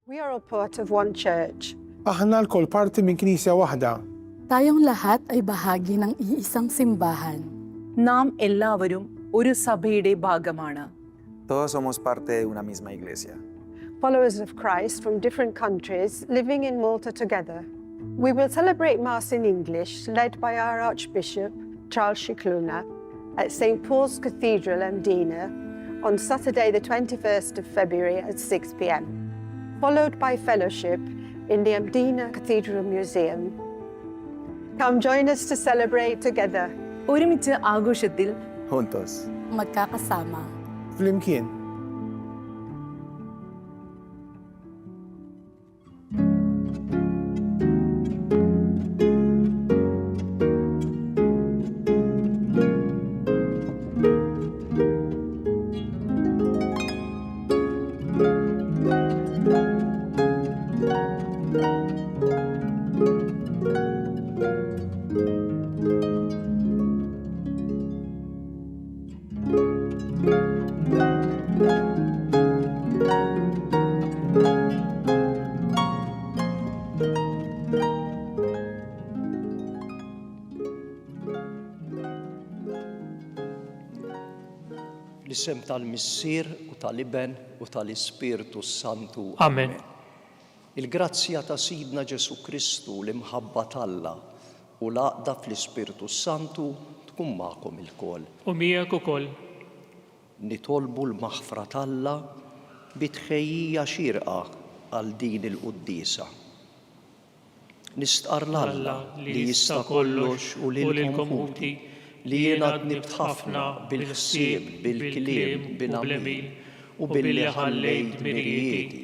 We are all part of one church. Aħna l-kol parti minn knisja waħda. Tayong lahat ay bahagi ng iisang simbahan. നാം എല്ലാവരും ഒരു സഭയുടെ ഭാഗമാണ്. Todos somos parte de una misma iglesia. Followers of Christ from different countries living in Malta together. We will celebrate Mass in English, led by our Archbishop, Charles Scicluna, at St. Paul's Cathedral, Mdina, on Saturday the 21st of February at 6 p.m, followed by fellowship in the Mdina Cathedral Museum. Come join us to celebrate together. ഒരുമിച്ച് ആഘോഷത്തിൽ Juntos. Magkakasama. Flimkien. L-isem tal-Missier u tal-Iben u tal-Ispirtu Santu. Amen. Il-grazzja ta' Sidna Ġesu Kristu l-imħabba talla u l-għaqda fl-Ispirtu Santu tkun magħkom il-kol. U miegħek ukoll. Nitolbu l-maħfra talla bitħejjija xirqa għal din il-quddisa. Nistqar l-Alla li jista' kollox u lilkom ħuti li jiena nibt ħafna bil-ħsieb, bil-kliem, bil-għamil u billi ħallejt mirjieti.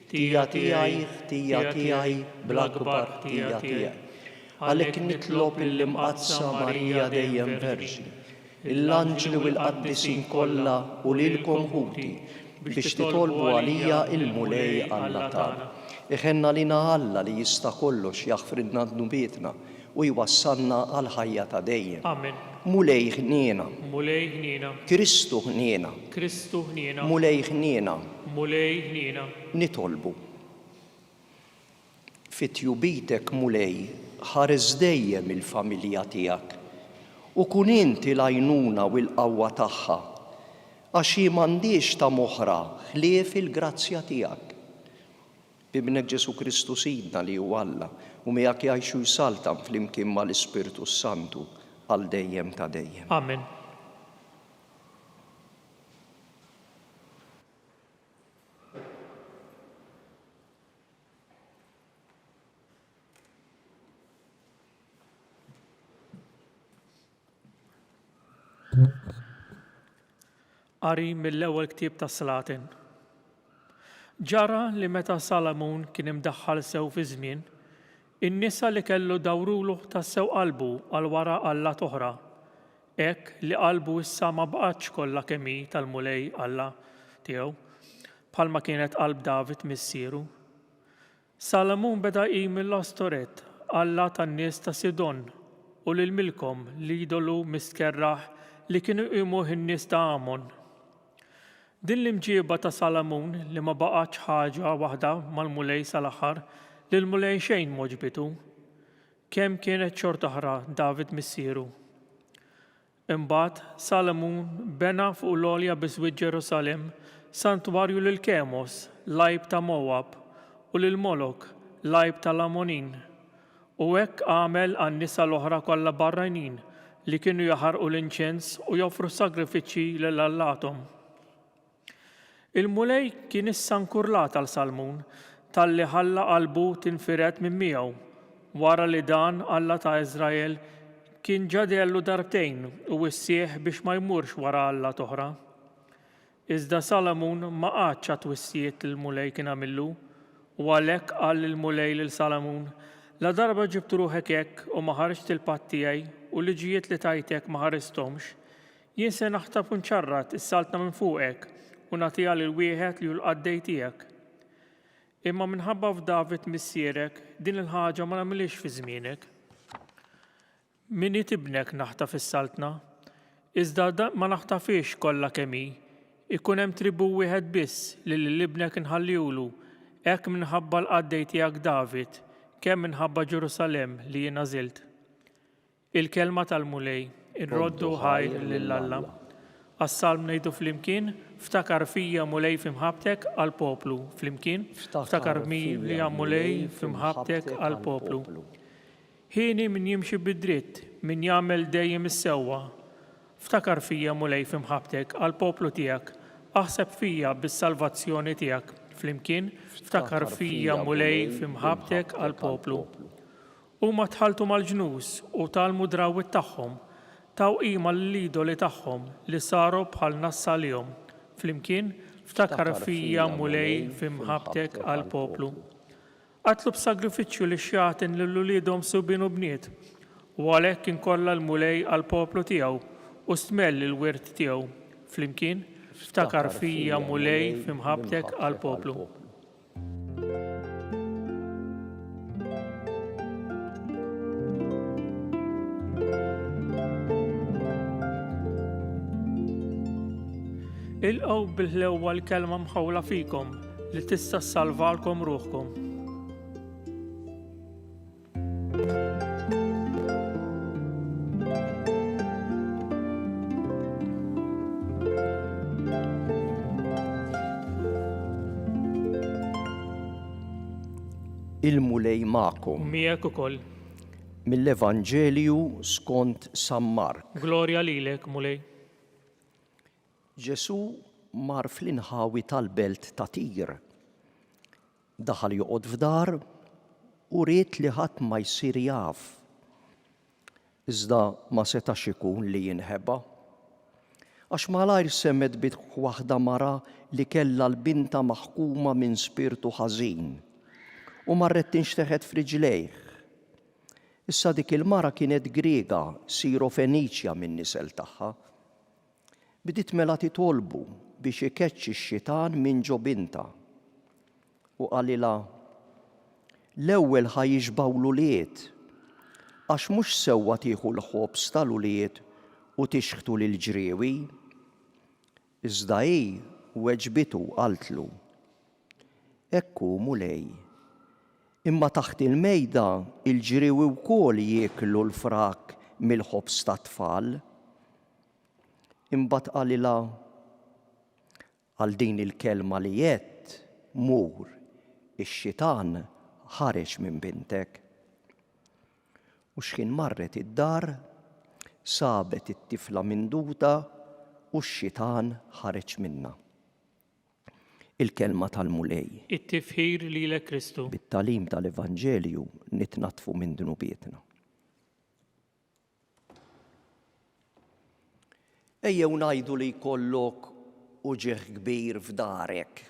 Tija tiegħi bl-akbar tija tiegħi. Għalhekk nitlob il-imqazza Marija dejjem Verġni, l-anġli u l-qaddisin kollha u lilkom ħuti biex titolbu għalija il-mulej Alla tagħna. Iħenna lina Alla li jista' kollox jaħfridna dnubietna u jwassalna għal ħajja ta' dejjem. Amen. Mulej ħniena, Mulej ħniena, Kristu ħniena, Kristu ħniena, mulej ħniena, Mulej ħniena. nitolbu. Fit-tjubitek mulej ħares dejjem il-familja tiegħek u kun inti l-għajnuna u l-qawwa tagħha għax hi m'għandix ta' moħra ħlief il-grazzja tiegħek. Bibnek Ġesu Kristu Sidna li huwa Alla u miegħek jgħixu jsaltam flimkien mal-Ispirtu Santu għal dejjem ta' dejjem. Amen. Qari mill-ewwel ktieb ta' Salatin. Ġara li meta Salamun kien imdaħħal sew fi żmien, in-nisa li kellu dawrulu tas-sew qalbu għal wara Alla toħra, hekk li qalbu issa ma baqgħetx kollha kemm hi tal-mulej Alla tiegħu, bħalma kienet qalb David missieru. Salamun beda qim mill-Astoret Alla tan-nies ta' Sidon u lil milkom li jidolu miskerraħ li kienu jqimu in-nies ta' Amon. Din l-imġieba ta' Salamun li ma baqgħetx ħaġa waħda mal-mulej sal-aħħar li l-mulej xejn moġbitu, kemm kienet xorta oħra David missieru. Imbagħad Salamun bena fuq l-għolja biżwiġ Ġerusalemm santwarju lil Kemos, lajb ta' Mowab, u lil Molok, lajb tal-Amonin. U hekk għamel għan-nisa l-oħra kollha barranin li kienu jaħarqu l-inċens u joffru sagrifiċċji lil Allathom. Il-mulej kien issa nkurlat għal Salmun talli ħalla qalbu tinfiret minn miegħu wara li dan Alla ta' Iżrael kien ġadellu darbtejn u wissieħ biex ma jmurx wara Alla toħra. Iżda Salamun ma qatx twissijiet il-mulej kien għamillu u għalhekk qal il-mulej lil Salamun la darba ġibt ruħek hekk u ma ħarġt il-patt tiegħi u liġijiet li tajtek ma ħaristhomx, jien se naħtab u nċarrat is-saltna minn fuqek u nagħtiha lil wieħed li hu l-qaddej tiegħek. Imma minħabba f'David missierek din il-ħaġa ma nagħmilix fi żmienek. Minni tibnek naħtaf is-saltna, iżda ma naħtafix kollha kemm hi, ikun hemm tribu wieħed biss li l-ibnek inħalliulu, Hekk minħabba l-qaddej tiegħek David, kemm minħabba Ġerusalemm li jiena żilt. Il-kelma tal-mulej, irroddu ħajr lill-Alla. Għas-salm ngħidu flimkien, ftakar fija mulej f'imħabtek għall-poplu. Flimkien, ftakar fija mulej f'imħabtek għall-poplu. Ħini min jimxi bid-dritt, min jagħmel dejjem is-sewwa. Ftakar fija mulej f'imħabtek għall-poplu tiegħek, aħseb fija bis-salvazzjoni tiegħek. Flimkien, ftakar fija mulej f'imħabtek għall-poplu. Huma tħaltu mal-ġnus u talmu drawwiet tagħhom, taw qima l-idoli tagħhom li saru bħal nassalihom. Flimkien, ftakar fija mulej f'imħabtek għall-poplu. Qatlu b'sagrifiċċju li xjatin lill-uliedhom subien u bniet, u għalhekk inkollha l-mulej għall-poplu tiegħu u stmell il-wirt tiegħu. Flimkien, ftakar fija mulej f'imħabtek għall-poplu. Ilqgħu bil-ħlewwa l-kelma mħawla fikom li tista' ssalvalkom ruħkom. Il-mulej ma'kom Miegħek ukoll. mill-Evanġelju skont San Mark. Glorja lilek, mulej. Ġesu mar fl-inħawi tal-belt ta' Tir. Daħal joqgħod f'dar u ried li ħadd ma jsir jaf. Iżda ma setax ikun li jinħeba. Għax malajr semmet bit waħda mara li kellha l-binta maħkuma minn spirtu ħażin u marret tinxteħed f'riġlejh. Issa dik il-mara kienet Griega, Sirofeniċja minn nisel tagħha. Bidiet mela titolbu biex ikeċċi x-xitan minn ġobinta. U qalilha l-ewwel ħajjiġbaw l-ulied għax mhux sewwa tieħu l-ħobs tal-ulied u tixħtu lil ġriewi. Iżda hi weġbitu qaltlu: Ekku mulej, imma taħt il-mejda il-ġriewi wkoll jieklu l-frak mill-ħobs tat-tfal. Imbagħad qalilha għal din il-kelma li jett mur ix-xitan ħareġ minn bintek. U x'kien marret id-dar, sabet it-tifla minduta u x-xitan ħareġ minnha. Il-kelma tal-mulej. It-tifħir lilek Kristu. Bit-talim tal-Evanġelju nitnatfu minn dnubietna. Ejjew ngħidu li jkollok uġigħ kbir f'darek.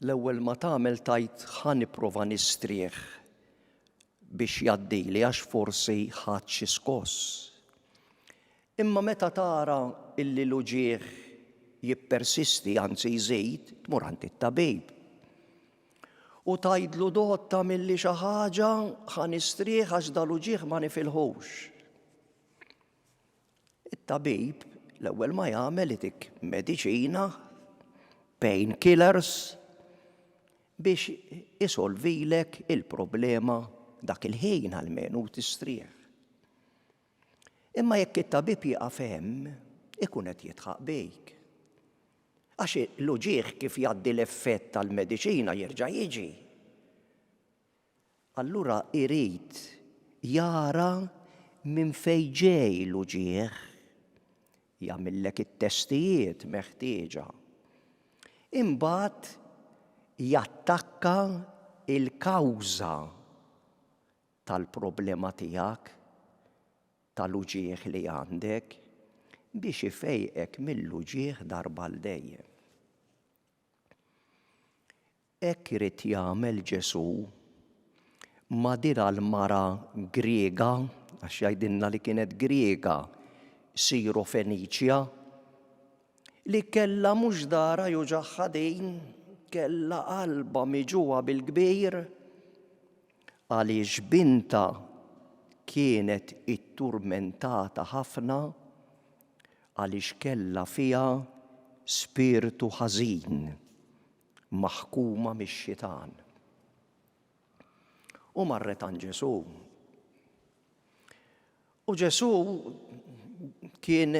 L-ewwel ma tagħmel tajt ħa nipprova nistrieħ biex jgħaddili għax forsi ħadd xi skoss. Imma meta tara illi l-uġigħ jippersisti anzi jżid, tmur għand it-tabib. U tgħidlu dotta milli xi ħaġa ħa nistrieħ għax dal-uġigħ ma nifilħux. It-tabib l-ewwel ma jagħmel itik mediċina, pain killers, biex isolvilek il-problema dak il-ħin għalmenu tistrieħ. Imma jekk it-tabib jaqaf hemm, ikun qed jitħaq bejk. Għax l-uġigħ kif jgħaddi l-effett tal-mediċina jerġa' jiġi. Allura irid jara minn fejn ġej l-uġigħ, jagħmillek it-testijiet meħtieġa. Imbagħad jattakka il-kawża tal-problema tiegħek, tal-uġigħ li għandek, biex ifejqek mill-uġigħ darba l dejjem. Hekk irid jagħmel Ġesu ma' dira l-mara Griega, għax jgħidilna li kienet Griega, Sirofeniċja, li kellha mhux dara juġaħħa din, kellha qalba miġuha bil-kbir għaliex binta kienet itturmentata ħafna għaliex kellha fiha spiritu ħażin maħkuma mix-xitan. U marret għand Ġesu. U Ġesu kien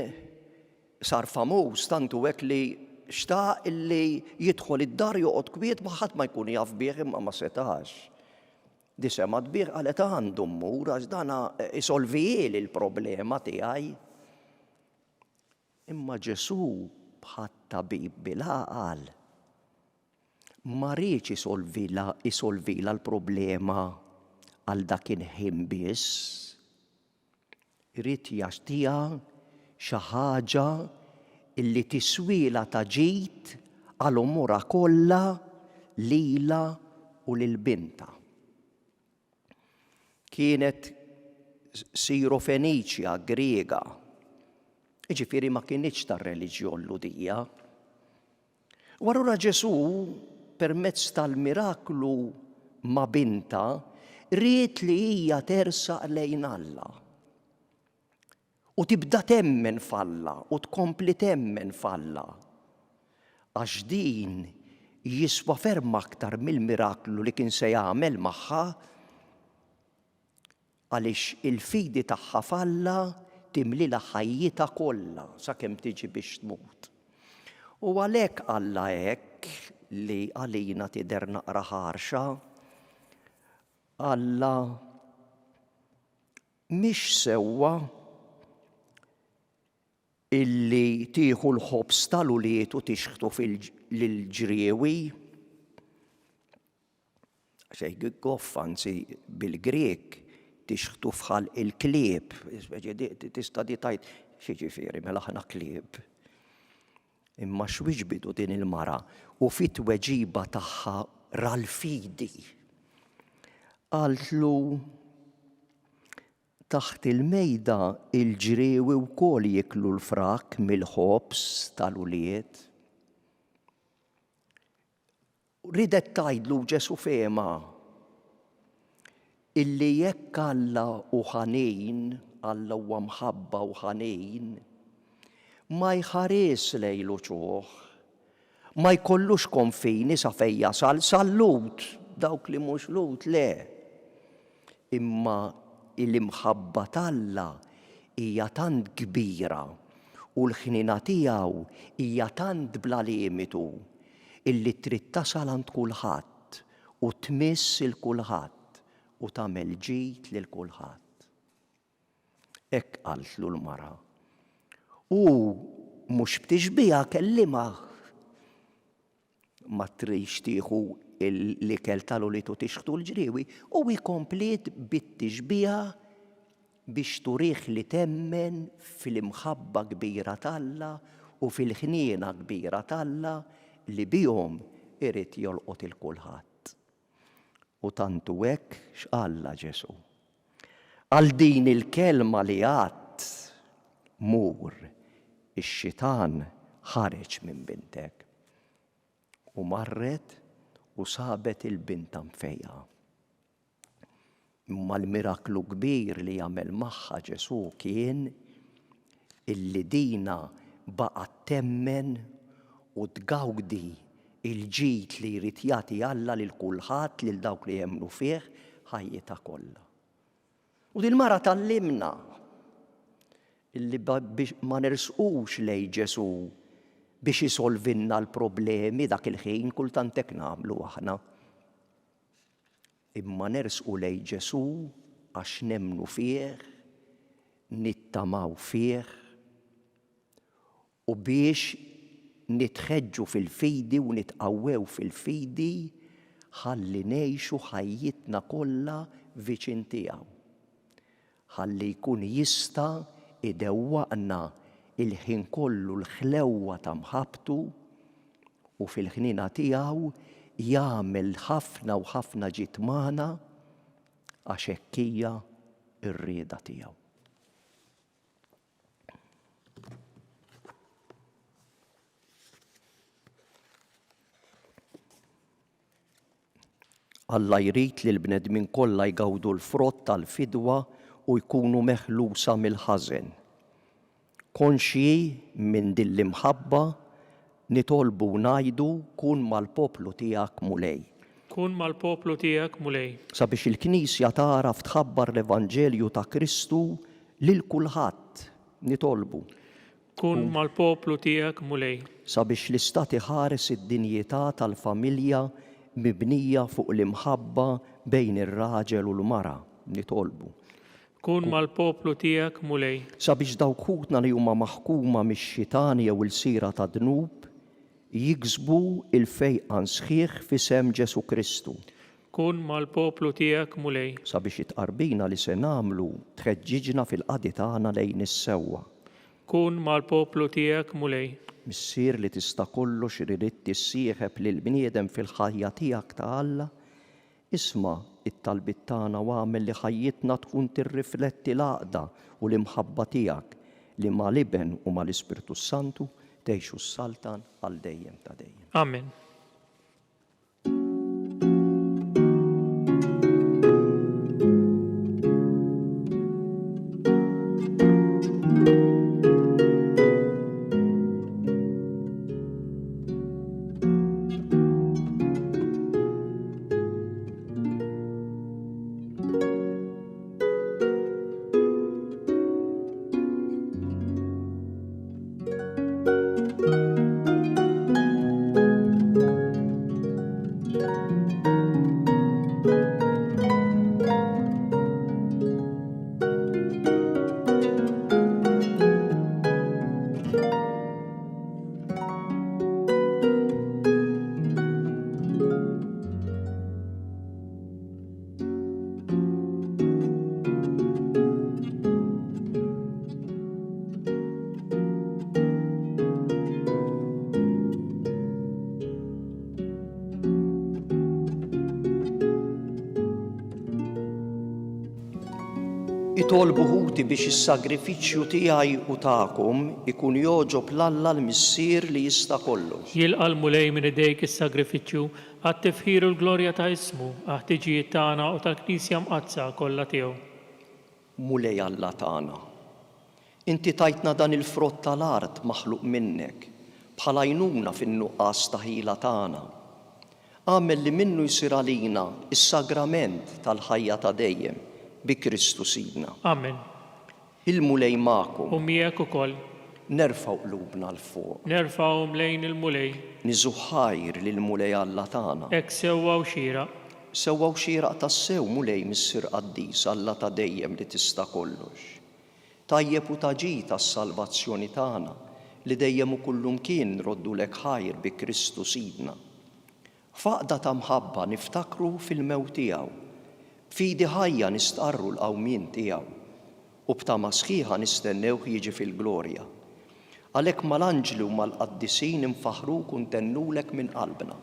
sar famuż tantu hekk li xtaq illi jidħol id-dar joqgħod kwiet ma ħadd ma jkun jaf bih imma ma setax. Di sema dbir qalet għandu mmur għax dana isolvijeli l-problema tiegħi. Imma Ġesu bħat tabib bil-għaqal ma rridx isolvila l-problema għal dak inħin biss. Irid jaġtiha xi ħaġa illi tiswila ta' ġid għal umura kollha lilha u lil-binta. Kienet Sirofeniċja Griega, jiġifieri ma kienx tar-reliġjon ludija. Allura Ġesu permezz tal-miraklu ma' binta ried li hija tersaq lejn Alla. U tibda temmen falla, u tkompli temmen falla. Għax din jiswa ferm aktar mill-miraklu li kien se jagħmel magħha, għaliex il-fidi tagħha falla timlilha ħajjitha kollha sakemm tiġi biex tmut. U għalhekk Alla hekk li għalina tidher naqra ħarxa, Alla mhix sewwa illi tieħu l-ħobs tal-uliet u tixħtu fil-ġriewi. Xejn goff anzi bil-Grek tixħtu fħal il-klieb. Tista' di tajt xi ġifieri mela aħna klieb. Imma x'wiġbidu din il-mara u fit-tweġiba tagħha ralfidi. Qaltlu taħt il-mejda il-ġriewi wkoll jiklu l-frak mill-ħobs tal-uliet. Ridet tgħidlu Ġesu fehma illi jekk Alla u ħanin, Alla huwa mħabba u ħanin, ma jħares lejlu ċuħ, ma jkollux konfini sa fejn jasal sal-lut, dawk li mhux lut le. Imma il-imħabba t'Alla hija tant kbira u l-ħnina tiegħu hija tant bla limitu illi trid tasal għand kulħadd u tmiss il-kulħadd u tagħmel ġid lil kulħadd. Hekk qaltlu l-mara. U mhux btixbiha kellima ma trix tieħu l-ikel tal-uliet u tixħtu l-ġriewi u jkomplet bit-tixbiha biex turih li temmen fil-imħabba kbira t'Alla u fil-ħniena kbira t'Alla li bihom irid jolqot il-kulħadd. U tantu hekk x'qalla Ġesu. Għal din il-kelma li għadt mur ix-xitan ħareġ minn bintek. U marret u sabet il-binta mfejja. Imma l-miraklu kbir li jagħmel magħha Ġesu kien illi dina baqgħet temmen u tgawdi il-ġid li jrid jagħti Alla lil kulħadd lil dawk li jemmnu fih ħajjitha kollha. U din mara tallimna illi ma nersqux lejn Ġesu biex isolvinna l-problemi dak il-ħin kultant hekk nagħmlu aħna. Imma nersqu lejn Ġesu għax nemmnu fih, nittamaw fih u biex nitħeġġu fil-fidi u nitqawwew fil-fidi ħalli ngħixu ħajjitna kollha viċin tiegħu. Ħalli jkun jista' idewwaqna il-ħin kollu l-ħlewwa ta' mħabtu u fil-ħnina tiegħu jagħmel ħafna u ħafna ġid magħna għax hekk hija r-rieda tiegħu. Alla jrid li l-bnedmin kollha jgawdu l-frott tal-fidwa u jkunu meħlusa mill-ħażen. Konxji minn din l-imħabba nitolbu ngħidu kun mal-poplu tiegħek mulej. kun mal-poplu tiegħek mulej. Sabiex il-Knisja taraf tħabbar l-Evanġelju ta' Kristu lil kulħadd nitolbu. Kun mal-poplu tiegħek mulej. Sabiex l-Istat iħares id-dinjità tal-familja mibnija fuq l-imħabba bejn ir-raġel u l-mara nitolbu. Kun mal-poplu tiegħek mulej. Sabiex dawk ħutna li huma maħkuma mix-xitani jew il-sira ta' dnub jiksbu il-fejqan sħiħ f'isem Ġesu Kristu. Kun mal-poplu tiegħek mulej. Sabiex itqarbina li se nagħmlu tħeġġiġna fil-qadi tagħna lejn is-sewwa. Kun mal-poplu tiegħek mulej. Missier li tista' kollox irid tissieħeb lil bniedem fil-ħajja tiegħek ta' Alla, isma' it-talbit tagħna u għamel li ħajjitna tkun tirrifletti l-għaqda u l-imħabba tiegħek li mal-Iben u mal-Ispirtu Santu tgħixu s-saltan għal dejjem ta' dejjem. Amen. Itolbu ħuti biex is-sagrifiċċju tiegħi u tagħkom ikun joġob l-Alla l-Missier li jista' kollox. Jilqa' mulej minn idejk is-sagrifiċċju għat-tifħir u l-glorja ta' ismu għat-tiġijiet tagħna u tal-Knisja mqazza kollha tiegħu. Mulej Alla tagħna. Inti tajtna dan il-frott tal-art maħluq minnek bħala għajnuna fin-nuqqas ta' ħila tagħna. Għamel li minnu jsir għalina is-sagrament tal-ħajja ta' dejjem bi Kristu Sidna. Amen. Il-mulej magħkom. U miegħek ukoll. Nerfgħu qlubna l fuq. Nerfgħu lejn il-mulej. Niżu ħajr lill-mulej Alla tagħna. Hekk sewwa u xieraq. Sewwa u xieraq tassew mulej Missier Qaddis Alla ta' dejjem li tista' kollox. Tajjeb u taġi tas-salvazzjoni tagħna li dejjem u kullum kien roddulek ħajr bi Kristu Sidna. Faqda ta' mħabba niftakru fil-mewt tiegħu. Fidi ħajja nistqarru l-qawmien tiegħu u b'tama sħiħa nistennewh jiġi fil-glorja. Għalhekk mal-anġli u mal-qaddisin infaħruk u ntennulek minn qalbna.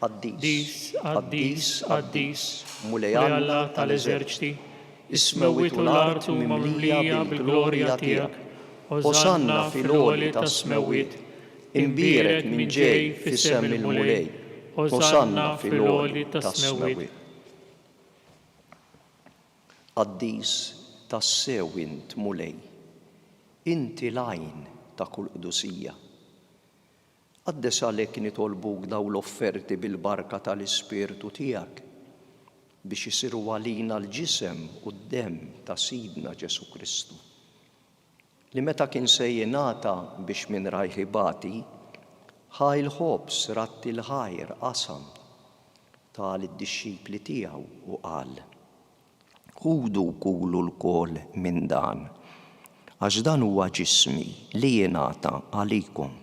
Qaddis, Qaddis, Qaddis, mulej Alla tal-eżerċiti, is-smewwiet u l-art huma mimlija bil-glorja tiegħek. Osanna fil-għoli tas-smewwiet, imbierek minn ġej fis-sem il-mulej. Osanna fil-għoli tas-smewwiet. Qaddis tassew int mulej, inti l-għajn ta' kull qdusija. Qaddes għalhekk nitolbuk daw l-offerti bil-barka tal-Ispirtu tiegħek biex isiru għalina l-ġisem u d-demm ta' Sidna Ġesu Kristu. Li meta kien se jingħata biex minn rajħi bati, ħaj l-ħobs ratti l-ħajr qasam tal-disċipli tiegħu u qal: Ħudu kulu l-kol minn dan, għax dan huwa ġismi li jingħata għalikom.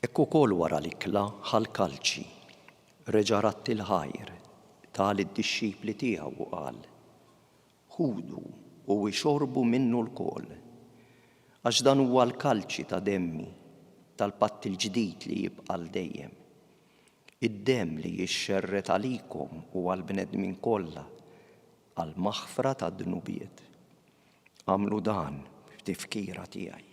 Ekku kol wara l-ikla ħal-kalċi, reġa' ratti l-ħajr tal-disċipli tiegħu u qal: Ħudu u ixorbu minnu l-kol, għax dan huwa l-kalċi ta' demmi tal-patt il-ġdid li jibqa' dejjem. Id-demm li jixxerret għalikom u għall-bnedmin kollha għall-maħfra tad-dnubiet. Għamlu dan f'tifkira tiegħi.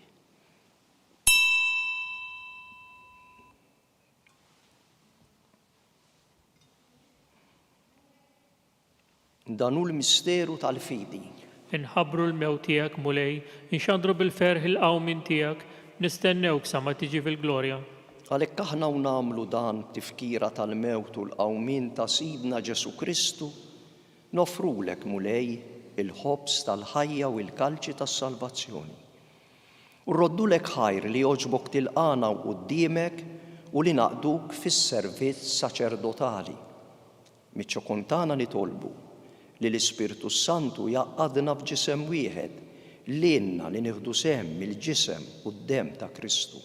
Dan hu l-misteru tal-fidi. Inħabru l-mew tiegħek mulej, inxandru bil-ferħ il-qawmin tiegħek, nistennewk sa ma tiġi fil-glorja. Għalhekk aħna u nagħmlu dan tifkira tal-mewt u l-qawmin ta' Sidna Ġesu Kristu, nofrulek mulej il-ħobs tal-ħajja u l-kalċi tas-salvazzjoni. U rroddulek ħajr li joġbok tilqana quddiemek u li naqduk fis-servizz saċerdotali. Miċ-ċokontana nitolbu li l-Ispirtu Santu jaqqadna f'ġisem wieħed lilna li nieħdu sehem mill-ġisem u d-demm ta' Kristu.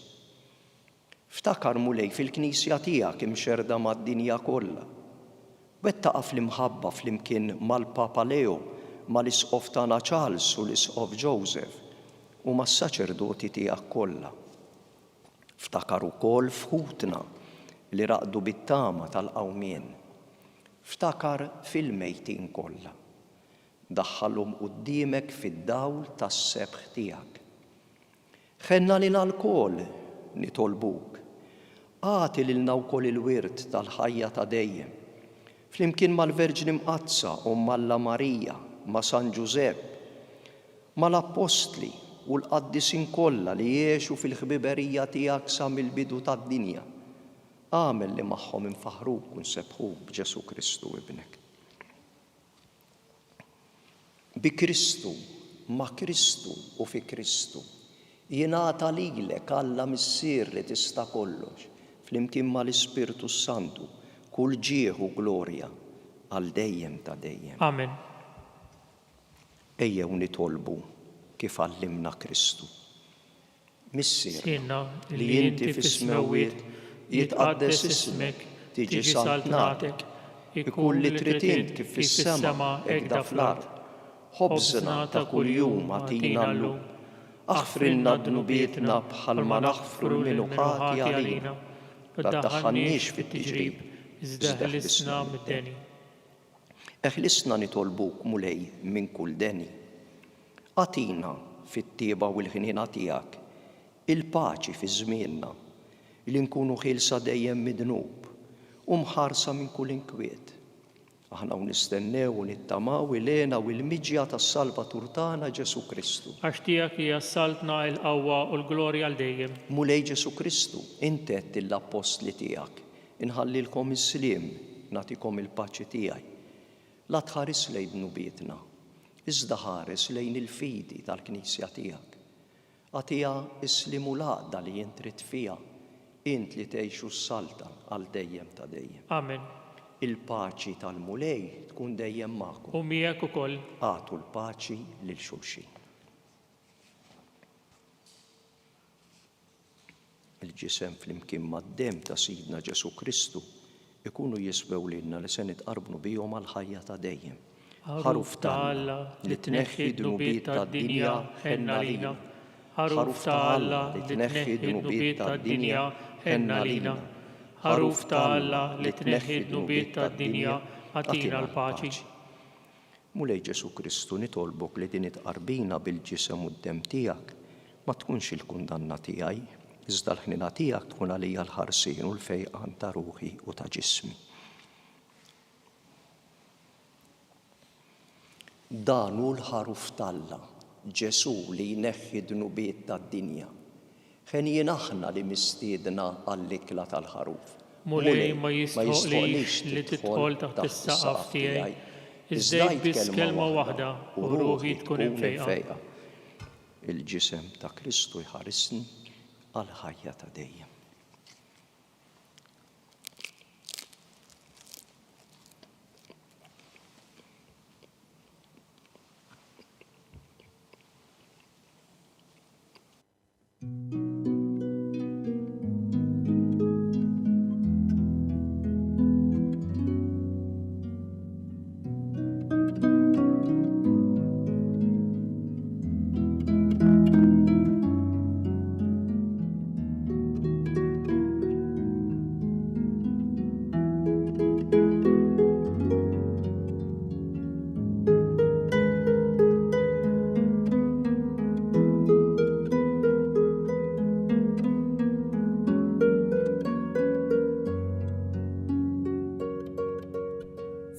Ftakar mulej fil-Knisja tiegħek imxerda mad-dinja kollha. Wettaqa fl-imħabba flimkien mal-Papa Leo, mal-Isqof tagħna Charles u l-Isqof Joseph u mas-saċerdoti tiegħek kollha. Ftakar ukoll fħutna li raqdu bit-tama tal-qawmien. Ftakar fil-mejtin kollha. Daħħalhom quddiemek fid-dawl tas-sebħ tiegħek. Ħenna lilna l-kol nitolbuk. Għati lilna wkoll il-wirt tal-ħajja ta' dejjem. Flimkien mal-Verġni Mqazza u Malla Marija, ma' San Giuseppe, mal-Apostli u l-qaddisin kollha li jgħixu fil-ħbiberija tiegħek sa mill-bidu tad-dinja. Għamel li magħhom infaħruk u nsebħuk b'Ġesu Kristu ibnek. Bi Kristu, ma' Kristu u fi Kristu, jingħata lilek Alla missier li tista' kollox, flimkien mal-Ispirtu Santu, kull ġieħ u glorja għal dejjem ta' dejjem. Amen. Ejjew nitolbu kif għallimna Kristu. Missier Sinna li inti fis-smewiet jitqaddes ismek, tiġi saltnatek, ikun li trid int kif fis-sema hekk da fl-ard. Ħobżna ta' kuljum agħtina llum, aħfrilna d-dnubietna bħalma naħfru l-minuqati għalina, la tdaħħalniex fit-tiġrib, iżda ħlisna mid-deni. Eħlisna nitolbuk mulej minn kull deni. Għatina fit-tieba u l-ħnina tiegħek il-paċi fi żmienna li nkunu ħilsa dejjem midnub u mħarsa minn kull inkwiet. Aħna nistennew u nittamaw il-għena u l-miġja tas-Salvatur tagħna Ġesu Kristu. Għax tiegħek hija saltna l-qawwa u l-glorja għal dejjem. Mulej Ġesu Kristu, inti għedt lill-apostli tiegħek, inħallilkom is-sliem, nagħtikom il-paċi tiegħi. La tħares lejn dnubietna, iżda ħares lejn il-fidi tal-Knisja tiegħek. Għatija is-slim u l-għaqda li jien trid fiha, int li tgħixu s-salta għal dejjem ta' dejjem. Amen. Il-paċi tal-mulej tkun dejjem magħkom. U miegħek ukoll. Għatu l-paċi lil xulxin. Il-ġisem flimkien mad-demm ta' Sidna Ġesu Kristu ikunu jisbew lilna li se nitqarbnu bihom għall-ħajja ta' dejjem. Ħaruf ta' Alla li tneħħi d-dnubiet tad-dinja ħenna lina. Ħaruf ta' Alla li tneħħi d-dnubiet tad-dinja ħenna lina. Ħaruf ta' Alla li tneħħi d-dnubiet tad-dinja għatina l-paċi. Mulej Ġesu Kristu nitolbok li din itqarbina bil-ġisem u d-demm tiegħek ma tkunx il-kundanna tiegħi, iżda l-ħnina tiegħek tkun għalija l-ħarsien u l-fejqan ta' ruħi u ta' ġismi. Dan hu l-ħaruf tal-Alla, Ġesu li jneħħi d-dnubiet tad-dinja. Ħen jien aħna li mistiedna għall-ikla tal-ħaruf. Mulej ma jistħoqlix li tidħol taħt is-saqaf tiegħi, iżda biss kelma waħda u ruħi tkun imfejqa. Il-ġisem ta' Kristu jħarisni għal-ħajja ta' dejjem.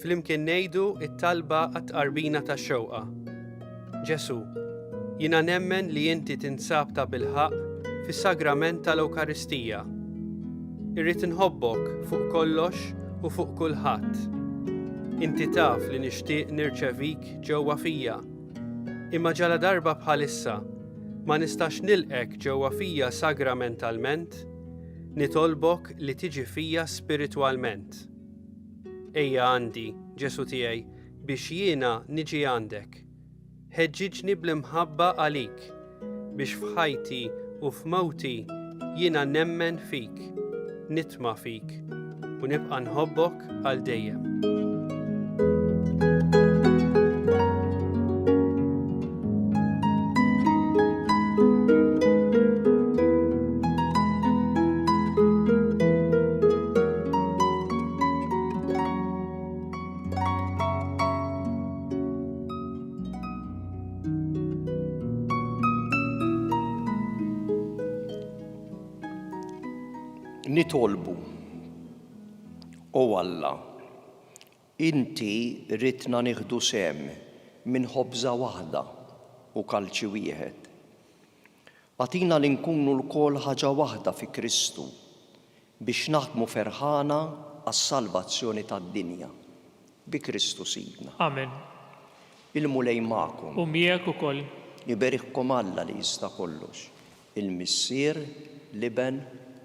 flimkien ngħidu t-talba għat-tqarbina tax-xewqa. Ġesu, jiena nemmen li inti tinsab ta' bilħaq fis-sagrament tal-Ewkaristija. Irrid inħobbok fuq kollox u fuq kulħadd. Inti taf li nixtieq nirċevik ġewwa fija. Imma ġala darba bħalissa ma nistax nilqek ġewwa fija sagramentalment, nitolbok li tiġi fija spiritwalment. Ejja għandi, Ġesu tiegħi, biex jiena niġi għandek. Ħeġġiġni bl-imħabba għalik, biex f'ħajti u f'mewti jiena nemmen fik, nitma' fik, u nibqa' nħobbok għal dejjem. Nitolbu, o Alla, inti ridna nieħdu sem minn ħobża waħda u kalċi wieħed. Għatina li nkunu l-kol ħaġa waħda fi Kristu biex naħdmu ferħana għas-salvazzjoni tad-dinja bi Kristu sidna. Amen. Il-mulej magħkom. U miegħek ukoll. Jiberiħkom Alla li jista' kollox. Il-Missier, l-Iben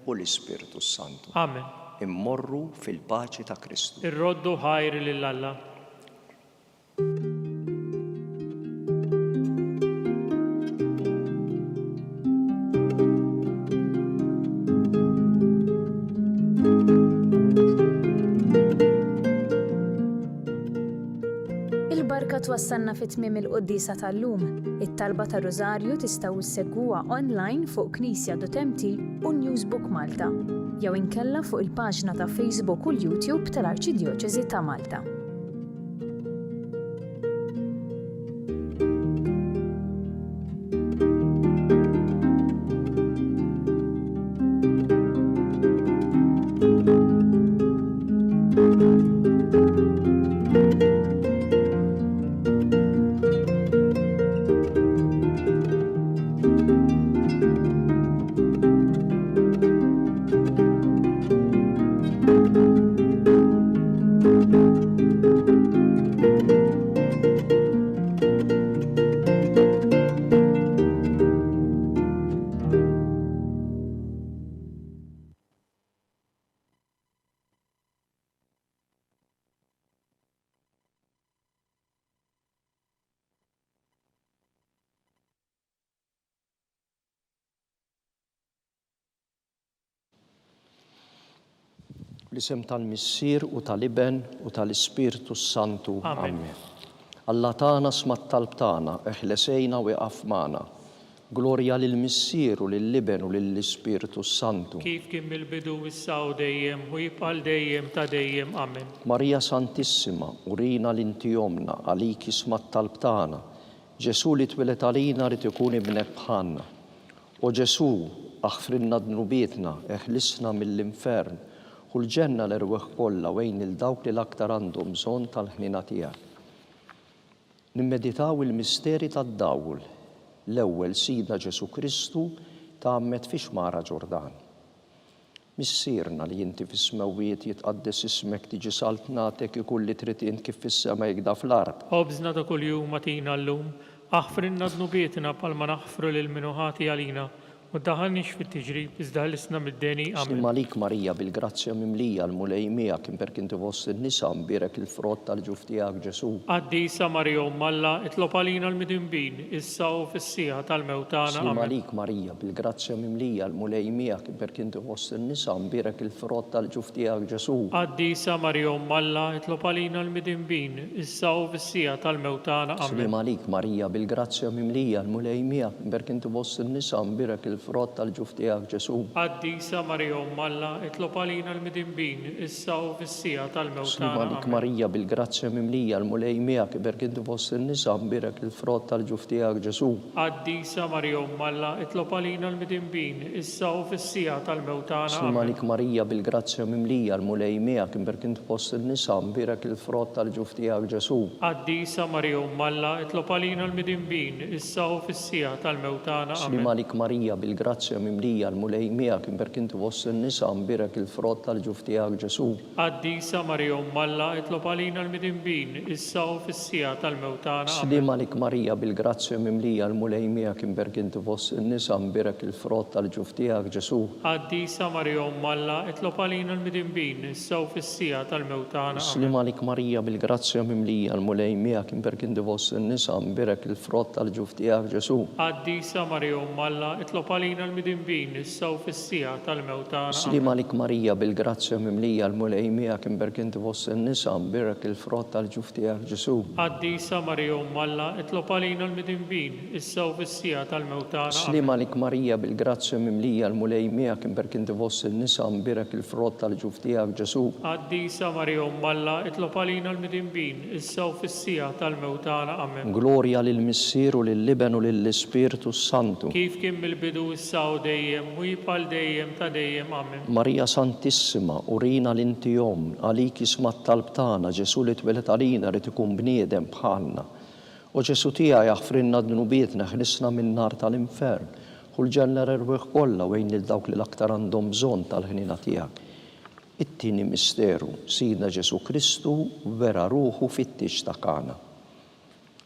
u l-Ispiritu Santu. Amen. Immorru fil-paċi ta' Kristu. Irroddu ħajr lil Alla. Il-barka twassalna fit-tmiem il-qoddisa tal-lum. It-talba ta' Rożarju tistgħu issegwuha online fuq Knisja.mt u Newsbook Malta, jew inkella fuq il-paġna ta' Facebook u l-YouTube tal-Arċidjoċeżi ta' Malta. L-isem tal-Missier u tal-Iben u tal-Ispiritu Santu. Amen. Alla tagħna smat talb tagħna, eħlesejna u iqaf magħna. Glorja lill-Missier u lill-Iben u lill-Ispiritu Santu. Kif kien mill-bidu issa u dejjem u jibqa' dejjem ta' dejjem. Amen. Marija Santissima, urina l-inti jomna, għalik smat talb tagħna. Ġesu li twilet għalina rid ikun ibnek bħalna. O Ġesu, aħfrinna dnubietna, eħlisna mill-infern, u l-ġenna l-erweħ kollha wejn il-dawk li l-aktar għandhom bżonn tal-ħnina tiegħek. Nimmeditaw il-misteri tad-dawl. L-ewwel Sidna Ġesu Kristu tagħammed fi xmara Ġordan. Missierna li inti fis-smewwiet jitqaddes ismek tiġi saltnatek ikun li trid int kif fis-sema jgda fl-ard. Ħobżna ta' kuljum atina llum, aħfrinna dnubietna bħalma naħfru lil minuħati għalina. U daħalniex fit-tiġrib, iżda ħlisna mid-deni. Amen. Malik Marija bil-grazzja mimlija l-mulej miegħek imper kinti fost in-nisa mbirek il-frott tal-ġuf tiegħek Ġesu. Qaddisa Marija Umm Alla, itlob għalina l-midinbin, issa u fis-sieħa tal-mewtana. Amen. Malik Marija bil-grazzja mimlija l-mulej miegħek imper kinti fost in-nisa mbirek il-frott tal-ġuf tiegħek Ġesu. Qaddisa Marija Umm Alla, itlob għalina l-midinbin, issa u fis-sieħa tal-mewtana. Amen. Malik Marija bil-grazzja mimlija l-mulej miegħek imper kinti fost in-nisa mbirek il-frott tal-ġuf tiegħek Ġesu. Qaddisa Marija Umm Alla, itlob għalina l-midinbin, issa u fis-sija tal-mewt Slima tagħna. lik Marija bil-grazzja mimlija l-mulej miegħek iberk inti fost in-nisa mbirek il-frott tal-ġuf tiegħek Ġesu. Qaddisa Marija Umm Alla, itlob għalina l-midinbin, issa u fis-sija tal-mewt tagħna. Slima lik Marija bil-grazzja mimlija l-mulej miegħek iberk inti fost in-nisa mbirek il-frott tal-ġuf tiegħek Ġesu. Qaddisa Marija Umm Alla, itlob għalina l-midinbin, issa u fis-sija tal-mewt tagħna. Slima lik Marija bil-grazzja mimlija l-mulej miegħek iberk inti fost in-nisa mbirek il-frott tal-ġuf tiegħek Ġesu. Qaddisa Marija Umm Alla, itlob għalina l-midinbin, issa u fis-sija tal-mewt tagħna. Slima lik Marija bil-grazzja mimlija l-mulej miegħek iberk inti fost in-nisa mbirek il-frott tal-ġuf tiegħek Ġesu. Qaddisa Marija Umm Alla, itlob għalina l-midinbin, issa u fis-sija tal-mewt tagħna. Slima lik Marija bil-grazzja mimlija l-mulej miegħek iberk inti fost in-nisa mbirek il-frott tal-ġuf tiegħek Ġesu. Qaddisa Marija Umm Alla, itlob għalina l-midinbin, issa u fis-sija tal-mewt tagħna. Slima lik Marija bil-grazzja mimlija l-mulej miegħek iberk inti fost in-nisa mbirek il-frott tal-ġuf tiegħek Ġesu. Qaddisa Marija Umm Alla, itlob għalina l-midinbin, issa u fis-sija tal-mewt tagħna. Slima lik Marija bil-grazzja mimlija l-mulej miegħek iberk inti fost in-nisa mbirek il-frott tal-ġuf tiegħek Ġesu. Qaddisa Marija Umm Alla, itlob għalina l-midinbin, issa u fis-sija tal-mewt tagħna. Amen. Glorja lill-Missier u lill-Liben u lill-Ispiritu Santu. Kif kien mill-bidu issa u dejjem, u jibqal dejjem ta' dejjem. Amen. Marija Santissima, urina l-intijom, għalik jisma t-talb tagħna Ġesu li twelet għalina rid ikun bniedem bħalna. U Ġesu tiegħi jaħfrinna d-nubietna ħlisna min-nar tal-infern. U l-ġenner erweħ kollha wejn lil dawk li l-aktar għandhom bżonn tal-ħnina tiegħek. It-tieni misteru, Sidna Ġesu Kristu vera ruħu fit-tix ta' Kana.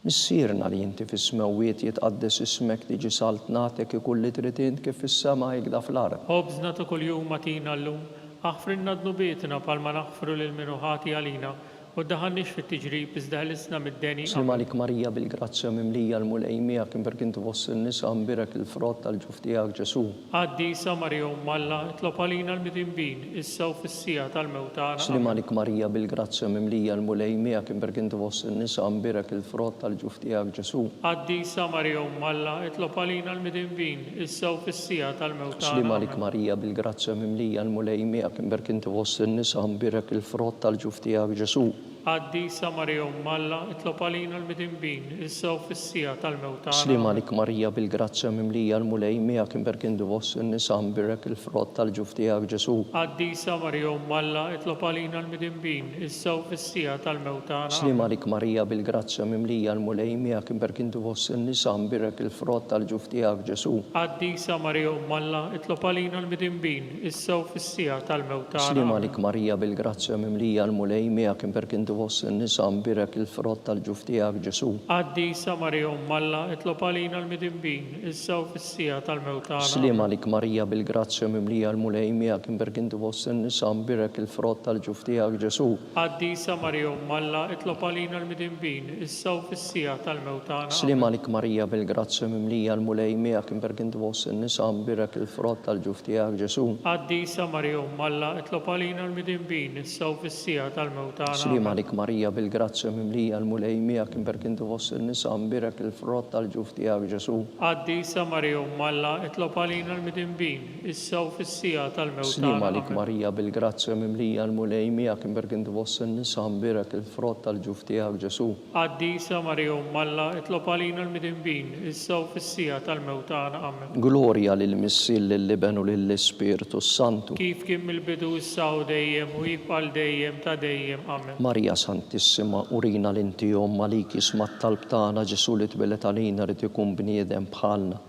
Missierna li inti fis-smewwiet jitqaddes ismek tiġi salt nagħtek ikun li trid int kif fis-sema jgħidha fl-ard. Ħobżna ta' kuljum matina llum, aħfrinna d-nubietna palma naħfru lil minuħati għalina, u daħannix fit-tiġrib iżda ħlisna mid-deni. Slima lik Marija bil-grazzja mimlija l-mulej miegħek iberk inti fost in-nisa mbirek il-frott tal-ġuf tiegħek Ġesu. Qaddisa Marija Umm Alla, itlob għalina l-midinbin, issa u fis-sija tal-mewt tagħna. Slima lik Marija bil-grazzja mimlija l-mulej miegħek iberk inti fost in-nisa mbirek il-frott tal-ġuf tiegħek Ġesu. Qaddisa Marija Umm Alla, itlob għalina l-midinbin, issa u fis-sija tal-mewt tagħna. Slima lik Marija bil-grazzja mimlija l-mulej miegħek iberk inti fost in-nisa mbirek il-frott tal-ġuf tiegħek Ġesu. Qaddisa Marija Umm Alla, itlob għalina l-midinbin, issa u fis-sija tal-mewt tagħna. Slima lik Marija bil-grazzja mimlija l-mulej miegħek iberk inti fost in-nisa mbirek il-frott tal-ġuf tiegħek Ġesu. Qaddisa Marija Umm Alla, itlob għalina l-midinbin, issa u fis-sija tal-mewt tagħna. Slima lik Marija bil-grazzja mimlija l-mulej miegħek iberk inti fost in-nisa mbirek il-frott tal-ġuf tiegħek Ġesu. Qaddisa Marija Umm Alla, itlob għalina l-midinbin, issa u fis-sija tal-mewt tagħna. Slima lik Marija bil-grazzja mimlija l-mulej miegħek iberk inti fost in-nisa mbirek il-frott tal-ġuf tiegħek Ġesu. Qaddisa Marija Umm Alla, itlob għalina l-midinbin, issa u fis-sija tal-mewt tagħna. Slima lik Marija bil-grazzja mimlija l-mulej miegħek iberk inti fost in-nisa mbirek il-frott tal-ġuf tiegħek Ġesu. Qaddisa Marija Umm Alla, itlob għalina l-midinbin, issa u fis-sija tal-mewt tagħna. Slima lik Marija bil-grazzja mimlija l-mulej miegħek iberk inti fost in-nisa mbirek il-frott tal-ġuf tiegħek Ġesu. Qaddisa Marija Umm Alla, itlob għalina l-midinbin, issa u fis-sija tal-mewt tagħna. Slima lik Marija bil-grazzja mimlija l-mulej miegħek iberk inti fost in-nisa mbirek il-frott tal-ġuf tiegħek Ġesu. Qaddisa Marija Umm Alla, itlob għalina l-midinbin, issa u fis-sija tal-mewt Slima tagħna. lik Marija bil-grazzja mimlija l-mulej miegħek iberk inti fost in-nisa mbirek il-frott tal-ġuf tiegħek Ġesu. Qaddisa Marija Umm Alla, itlob għalina l-midinbin, issa u fis-sija tal-mewt tagħna. Amen. Glorja lill-Missier lill-Liben u lill-Ispiritu Santu. Kif kien mill-bidu issa u dejjem, u jibqal dejjem ta' dejjem. Amen. Marija Santissima, urina l-intijom għalik jisma t-talb tagħna Ġesu li tbelet għalina rid ikun bniedem bħalna.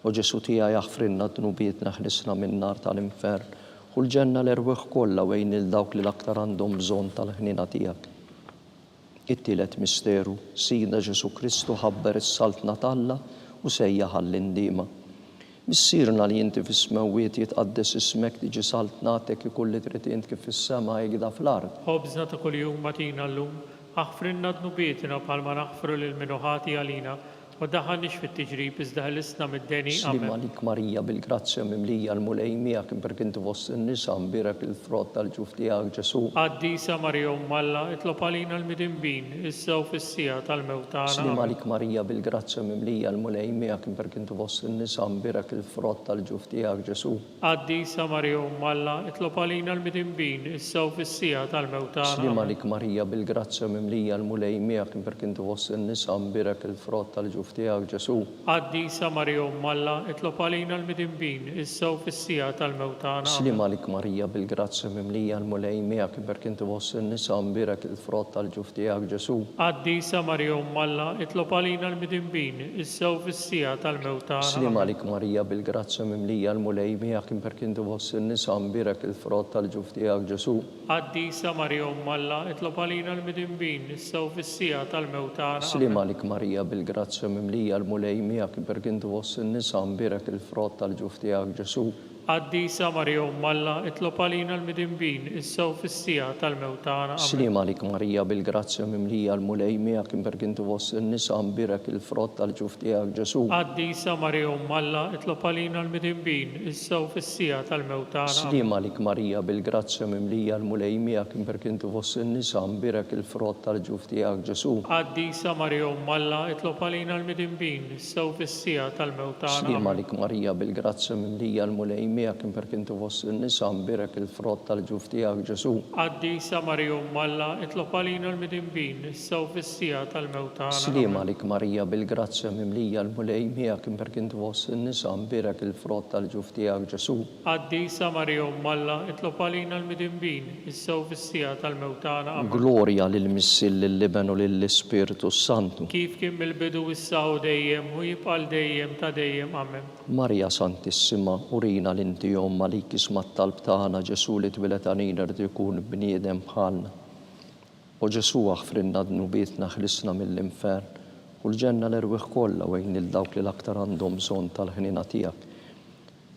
U Ġesu tiegħi jaħfrinna d-nubietna ħlisna min-nar tal-infern. U l-ġenna l-erweħ kollha wejn il dawk li l-aktar għandhom bżonn tal-ħnina tiegħek. It-tielet misteru, Sidna Ġesu Kristu ħabber is-saltna talla u sejjaħ għall-indiema. Missierna li inti fis-smewwiet jitqaddes ismek tiġi salt nagħtek ikun li trid int kif fis-sema jgħidha fl-ard. Ħobżna ta' kuljum matina llum, aħfrinna d-nubietna bħalma naħfru lil minuħati għalina, u daħħalniex fit-tiġrib iżda ħellisna mid-deni. Slim Amen. għalik Marija bil-grazzja mimlija l-mulej miegħek imberk inti fost in-nisa mbirek il-frott tal-ġuf tiegħek Ġesu. Qaddisa Marija Umm Alla, itlob għalina l-midinbin, issa u fis-sija tal-mewt tagħna. Slim għalik Marija bil-grazzja mimlija l-mulej miegħek imberk inti fost in-nisa mbirek il-frott tal-ġuf tiegħek Ġesu. Qaddisa Marija Umm Alla, itlob għalina l-midinbin, issa u fis-sija tal-mewt tagħna. Slim għalik Marija bil-grazzja mimlija l-mulej miegħek imberk inti fost in-nisa mbirek il-frott tal-ġuf tiegħek Ġesu. Qaddisa Marija Umm Alla, itlob għalina l-midinbin, issa u fis-sija tal-mewt tagħna. Slim għalik Marija bil-grazzja mimlija l-mulej miegħek imberk inti fost in-nisa mbirek il-frott tal-ġuf tiegħek Ġesu. Qaddisa Marija Umm Alla, itlob għalina l-midinbin, issa u fis-sija tal-mewt tagħna. Slim għalik Marija bil-grazzja mimlija l-mulej miegħek imberk inti fost in-nisa mbirek il-frott tal-ġuf tiegħek Ġesu. Qaddisa Marija Umm Alla, itlob għalina l-midinbin, issa u fis-sija tal-mewt tagħna. Slim għalik Marija bil-grazzja mimlija l-mulej miegħek imberk inti fost in-nisa mbirek il-frott tal-ġuf tiegħek Ġesu. Qaddisa Marija Umm Alla, itlob għalina l-midinbin, issa u fis-sija tal-mewt tagħna. Slim għalik Marija bil-grazzja mimlija l-mulej miegħek imberk inti fost in-nisa mbirek il-frott tal-ġuf tiegħek Ġesu. Qaddisa Marija Umm Alla, itlob għalina l-midinbin, issa u fis-sija tal-mewt tagħna. Slim għalik Marija bil-grazzja mimlija l-mulej miegħek imberk inti fost in-nisa mbirek il-frott tal-ġuf tiegħek Ġesu. Qaddisa Marija Umm Alla, itlob għalina l-midinbin, issa u fis-sija tal-mewt tagħna. Slim għalik Marija bil-grazzja mimlija l-mulej miegħek imberk inti fost in-nisa mbirek il-frott tal-ġuf tiegħek Ġesu. Qaddisa Marija Umm Alla, itlob għalina l-midinbin, issa u fis-sija tal-mewt tagħna. Slim għalik Marija bil-grazzja mimlija l-mulej miegħek imberk inti fost in-nisa mbirek il-frott tal-ġuf tiegħek Ġesu. Qaddisa Marija Umm Alla, itlob għalina l-midinbin, issa u fis-sija tal-mewt tagħna. Glorja lill-Missil lill-Liben u lill-Ispiritu Santu. Kif kien mill-bidu issa u dejjem u jibqal dejjem ta' dejjem. Amen. Marja Santissima, urina l-inti jom malik isma t-talb tagħna Ġesu li twilet għalina rrid ikun bniedem bħalna. U Ġesu aħfrinna dnubietna ħlisna mill-infern u l-ġenna l-erwieħ kollha wejn il-dawk li l-aktar għandhom bżonn tal-ħnina tiegħek.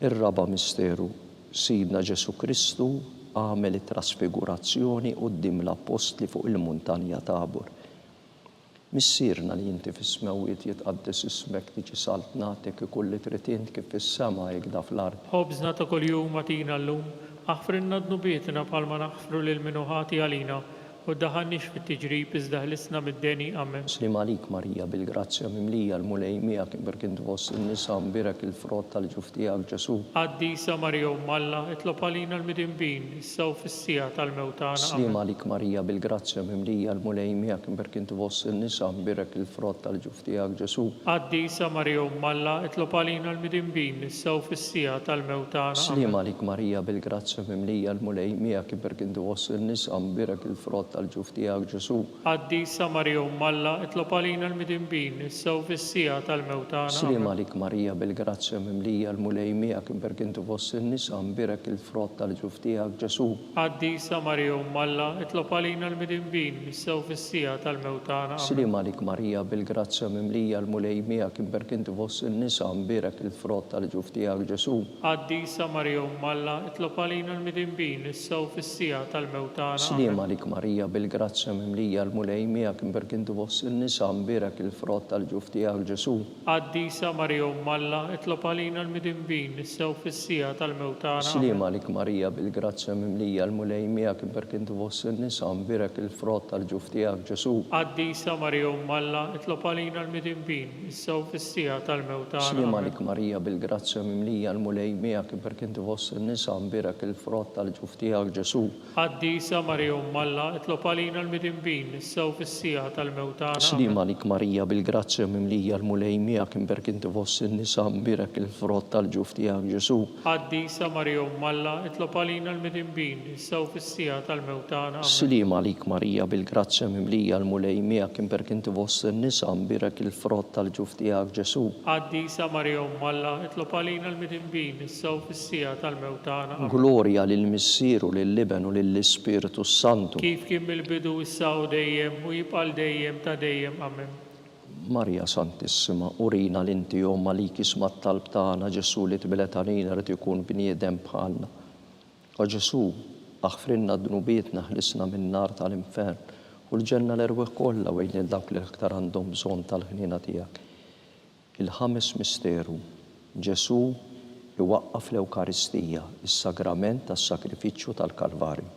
Ir-raba misteru, Sidna Ġesu Kristu għamel it-trasfigurazzjoni quddiem l-apostli fuq il-muntanja Tabor. Missierna li inti fis-smewiet jitqaddes ismek tiġi salt nagħtek ikull li trid int kif fis-sema jekda fl-ard. Ħobżna ta' kuljum atina llum, aħfrinna dnubietna bħalma naħfru lil min ħati għalina u daħannix fit-tiġrib iżda ħlisna mid-deni. Amen. Slim għalik Marija bil-grazzja mimlija l-mulej miegħek imberk inti fost in-nisa mbirek il-frott tal-ġuf tiegħek Ġesu. Qaddisa Marija Umm Alla, itlob għalina l-midinbin, issa u fis-sija tal-mewt tagħna. Slim għalik Marija bil-grazzja mimlija l-mulej miegħek imberk inti fost in-nisa mbirek il-frott tal-ġuf tiegħek Ġesu. Qaddisa Marija Umm Alla, itlob għalina l-midinbin, issa u fis-sija tal-mewt tagħna. Slim għalik Marija bil-grazzja mimlija l-mulej miegħek imberk inti fost in-nisa mbirek il-frott tal-ġuf tiegħek Ġesu. Qaddisa Marija Umm Alla, itlob għalina l-midinbin, issa u fis-sija tal-mewt tagħna. Slim għalik Marija bil-grazzja mimlija l-mulej miegħek imberk inti fost in-nisa mbirek il-frott tal-ġuf tiegħek Ġesu. Qaddisa Marija Umm Alla, itlob għalina l-midinbin, issa u fis-sija tal-mewt tagħna. Slim għalik Marija bil-grazzja mimlija l-mulej miegħek imberk inti fost in-nisa mbirek il-frott tal-ġuf tiegħek Ġesu. Qaddisa Marija Umm Alla, itlob għalina l-midinbin, issa u fis-sija tal-mewt tagħna. Slim għalik Marija bil-grazzja mimlija l-mulej miegħek imberk inti fost in-nisa mbirek il-frott tal-ġuf tiegħek Ġesu. Qaddisa Marija Umm Alla, itlob għalina l-midinbin, issa u fis-sija tal-mewt tagħna. Slim għalik Marija bil-grazzja mimlija l-mulej miegħek imberk inti fost in-nisa mbirek il-frott tal-ġuf tiegħek Ġesu. Qaddisa Marija Umm Alla, itlob għalina l-midinbin, issa u fis-sija tal-mewt tagħna. Slim għalik Marija bil-grazzja mimlija l-mulej miegħek imberk inti fost in-nisa mbirek il-frott tal-ġuf tiegħek Ġesu. Qaddisa Marija Umm Alla, itlob għalina l-midinbin, issa u fis-sija tal-mewt tagħna. Slim għalik Marija bil-grazzja mimlija l-mulej miegħek imberk inti fost in-nisa mbirek il-frott tal-ġuf tiegħek Ġesu. Qaddisa Marija Umm Alla, itlob għalina l-midinbin, issa u fis-sija tal-mewt tagħna. Slim għalik Marija bil-grazzja mimlija l-mulej miegħek imberk inti fost in-nisa mbirek il-frott tal-ġuf tiegħek Ġesu. Qaddisa Marija Umm Alla, itlob għalina l-midinbin, issa u fis-sija tal-mewt tagħna. Glorja lill-Missieru lill-Liben u lill-Ispiritu Santu. Kif kien mill-bidu issa u dejjem u jibqal dejjem ta' dejjem. Amen. Marja Santissima, urina l-inti jom malik isma t-talb tagħna Ġesu li tbilet għalina rid ikun bniedem bħalna. U Ġesu aħfrinna dnubietna ħlisna min-nar tal-infern u l-ġenna l-erwieħ kollha wejn il-dawk li aktar għandhom bżonn tal-ħnina tiegħek. il-ħames misteru, Ġesu li waqqaf l-Ewkaristija, is-sagrament tas-sakrifiċċju tal-Kalvarju.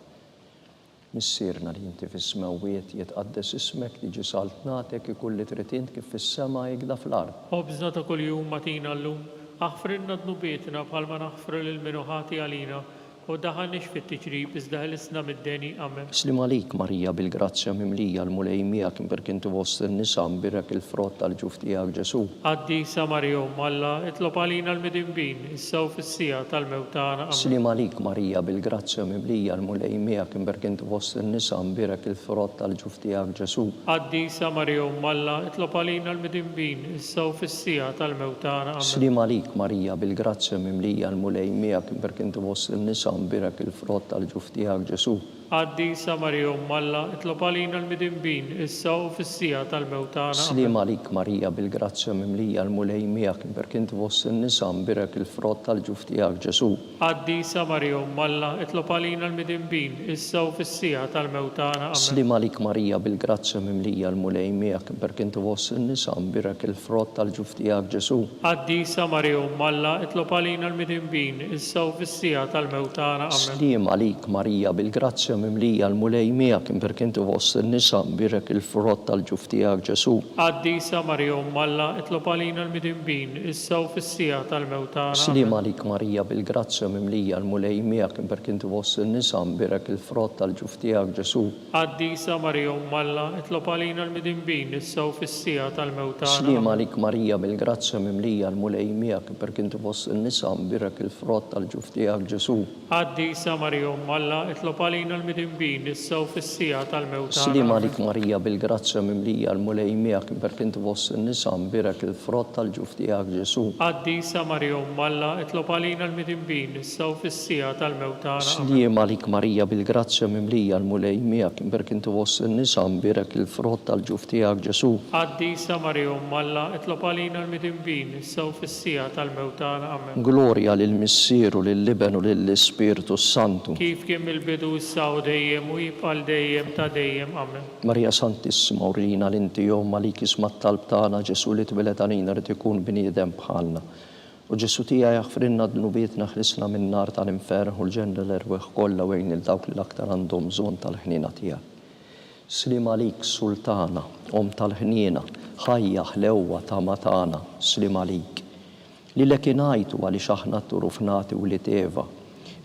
Missierna li inti fis-smawiet jitqaddes ismek tiġi saltnatek ikun li trid int kif fis-sema jgħidha fl-ard. Ħobżna ta' kuljum matina llum, aħfrinna dnubietna bħalma naħfru lil minu ħati għalina, u daħalniex fit-tiġrib iżda ħelisna mid-deni. Amen. Slim għalik Marija bil-grazzja mimlija l-mulej miegħek imperkintu fost in-nisa mbirek il-frott tal-ġuf tiegħek Ġesu. Qaddisa Marija Alla, itlob għalina l-midinbin, issa u fis-sija tal-mewt tagħna. Amen. Slim għalik Marija bil-grazzja mimlija l-mulej miegħek imperkintu fost in-nisa mbirek il-frott tal-ġuf tiegħek Ġesu. Qaddisa Marija Alla, itlob għalina l-midinbin, issa u fis-sija tal-mewt tagħna. Amen. Slim għalik Marija bil-grazzja mimlija l-mulej miegħek imperkintu fost in-nisa mbirek il-frott tal-ġuf tiegħek Ġesu. Qaddisa Marija Alla, itlob għalina l-midinbin, issa u fis-sija tal-mewt tagħna. Slim għalik Marija bil-grazzja mimlija l-mulej miegħek imperkintu fost in-nisa mbirek il-frott tal-ġuf tiegħek Ġesu. Qaddisa Marija Alla, itlob għalina l-midinbin, issa u fis-sija tal-mewt tagħna. Amen. Slim għalik Marija bil-grazzja mimlija l-mulej miegħek imperkintu fost in-nisa mbirek il-frott tal-ġuf tiegħek Ġesu. Qaddisa Marija Alla, itlob għalina l-midinbin, issa u fis-sija tal-mewt tagħna. Amen. Slim għalik Marija bil-grazzja mimlija l-mulej miegħek imperkintu fost in-nisa mbirek il-frott tal-ġuf tiegħek Ġesu. Qaddisa Marija Alla, itlob għalina l-midinbin, issa u fis-sija tal-mewt tagħna. Slim għalik Marija bil-grazzja mimlija l-mulej miegħek imperkintu fost in-nisa mbirek il-frott tal-ġuf tiegħek Ġesu. Qaddisa Marija Alla, itlob għalina l-midinbin, issa u fis-sija tal-mewt tagħna. Slim għalik Marija bil-grazzja mimlija l-mulej miegħek imperkintu fost in-nisa mbirek il-frott tal-ġuf tiegħek Ġesu. Qaddisa Marija Alla, itlob għalina l-midinbin, issa u fis-sija tal-mewt tagħna. Slim għalik Marija bil-grazzja mimlija l-mulej miegħek imperkintu fost in-nisa mbirek il-frott tal-ġuf tiegħek Ġesu. Qaddisa Marija Alla, itlob għalina l-midinbin, issa u fis-sija tal-mewt tagħna. Slim għalik Marija bil-grazzja mimlija l-mulej miegħek imperkintu fost in-nisa mbirek il-frott tal-ġuf tiegħek Ġesu. Qaddisa Marija Alla, itlob għalina l-midinbin, issa u fis-sija tal-mewt tagħna. Amen. Glorja lill-Missieru, lill-Liben u lill-Ispiritu Santu. Kif kien mill-bidu issa u dejjem u jibqa' dejjem ta' dejjem. Amen. Marija Santissima urina l-inti jom malik ismat talb tagħna Ġesu li twilet għalina rid ikun bniedem bħalna. U Ġesu tija jaħfrinna d-nubietna ħlisna minn nar tal-infernu u l-ġenna l-erweħ kollha wejn il-dawk li l-aktar għandhom bżonn tal-ħnina tiegħek. Slim għalik Sultana, Om tal-ħniena, ħajja ħlewwa ta' matana, slim għalik. Lilek ingħajtu għaliex aħna turufnati u li teva,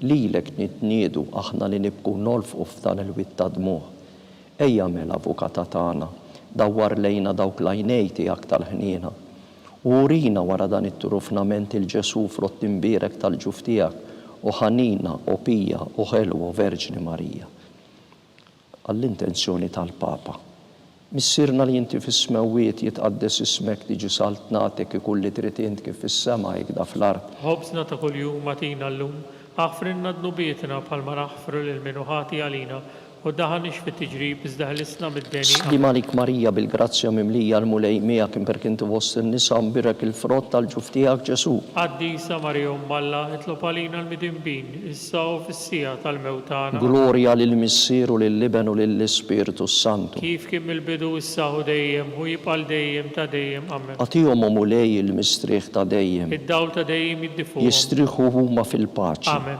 lilek nitniedu aħna li nibku nolfqu f'dan il-witta dmuħ. Ejja mela avukata tagħna, dawwar lejna dawk l-għajnej tiegħek tal-ħniena. U urina wara dan it-turufnament il-Ġesu frott imbierek tal-ġuf tiegħek u ħanina, opija u ħelwa Verġni Marija. Għall-intenzjoni tal-Papa. Missirna li inti fis-smawiet jitqaddes ismek tiġi saltnatek ikun li trid int kif fis-sema jgħidha fl-ard. Ħobżna ta' kuljum matina llum, aħfrinna dnubietna bħalma naħfru lil minu ħati għalina, u daħalniex fit-tiġrib iżda ħelisna mid-deni. Slim għalik Marija bil-grazzja mimlija l-mulej miegħek imperkintu fost in-nisa mbirek il-frott tal-ġuf tiegħek Ġesu. Qaddisa Marija Alla, itlob għalina l-midinbin, issa u fis-sija tal-mewt tagħna. Glorja lill-Missieru, lill-Liben u lill-Ispiritu Santu. Kif kien mill-bidu issa u dejjem u jibqa' dejjem ta' dejjem. Amen. Għatihom u mulej il-mistrieħ ta' dejjem. Id-dawl ta' dejjem jiddifuhom. Jistrieħu huma fil-paċi. Amen.